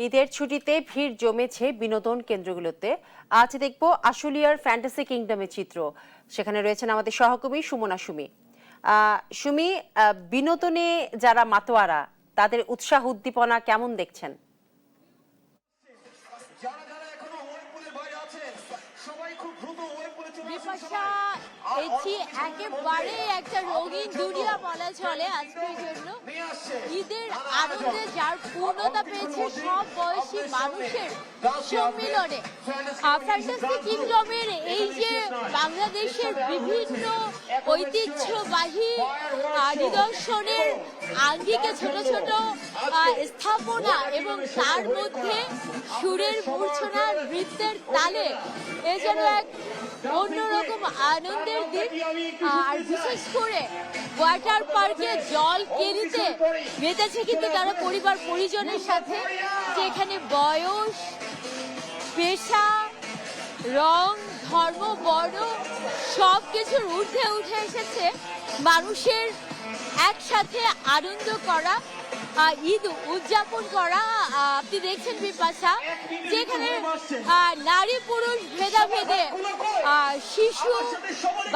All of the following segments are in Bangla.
ঈদের ছুটিতে ভিড় জমেছে বিনোদন কেন্দ্রগুলোতে। আজ দেখব আশুলিয়ার ফ্যান্টাসি কিংডমের চিত্র। সেখানে রয়েছেন আমাদের সহকর্মী সুমনা সুমি। সুমি, বিনোদনে যারা মাতোয়ারা তাদের উৎসাহ উদ্দীপনা কেমন দেখছেন? এটি একেবারে একটা রঙিন দুনিয়া বলা চলে আজকের জন্য। ঈদের আনন্দে যার পূর্ণতা পেয়েছে সব বয়সী মানুষের সম্মিলনে। ফ্যান্টাসি কিংডমের এই যে বাংলাদেশের বিভিন্ন ঐতিহ্যবাহী নিদর্শনের আঙ্গিকে ছোট ছোট স্থাপনা এবং তার মধ্যে সুরের মূর্ছনা নৃত্যের তালে এ যেন এক অন্যরকম আনন্দের দিন। আর বিশেষ করে ওয়াটার পার্কে জল কেলিতে মেতেছে কিন্তু তারা পরিবার পরিজনের সাথে, যেখানে বয়স, পেশা, রং, ধর্ম, বর্ণ সব কিছুর ঊর্ধ্বে উঠে এসেছে মানুষের একসাথে আনন্দ করা, ঈদ উদযাপন করা। আপনি দেখছেন বিপাশা, যেখানে নারী পুরুষ ভেদাভেদে, শিশু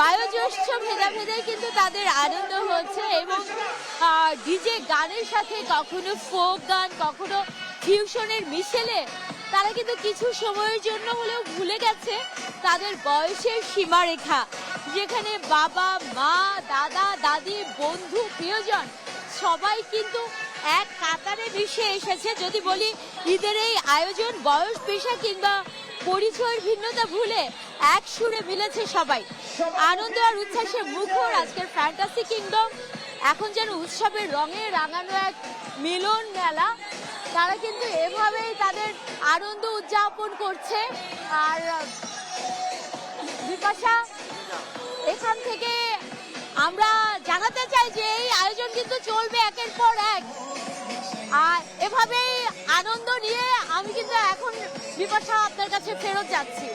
বয়োজ্যেষ্ঠ ভেদাভেদে কিন্তু তাদের আনন্দ হচ্ছে। এবং ডিজে গানের সাথে কখনো ফোক গান, কখনো ফিউশনের মিশেলে তারা কিন্তু কিছু সময়ের জন্য হলেও ভুলে গেছে তাদের বয়সের সীমারেখা, যেখানে বাবা মা, দাদা দাদি, বন্ধু, প্রিয়জন সবাই কিন্তু এক কাতারে মিশে এসেছে। যদি বলি ঈদের এই আয়োজন বয়স, পেশা কিংবা পরিচয়ের ভিন্নতা ভুলে এক সুরে মিলেছে সবাই। আনন্দ আর উচ্ছ্বাসে মুখর আজকের ফ্যান্টাসি কিংডম এখন যেন উৎসবের রঙে রাঙানো এক মিলন মেলা। তারা কিন্তু এভাবেই তাদের আনন্দ উদযাপন করছে। আর বিপাশা, এখান থেকে আমরা জানাতে চাই যে এই আয়োজন কিন্তু চলবে একের পর এক। আর এভাবেই আনন্দ নিয়ে আমি কিন্তু এখন বিপাশা আপনার কাছে ফেরত যাচ্ছি।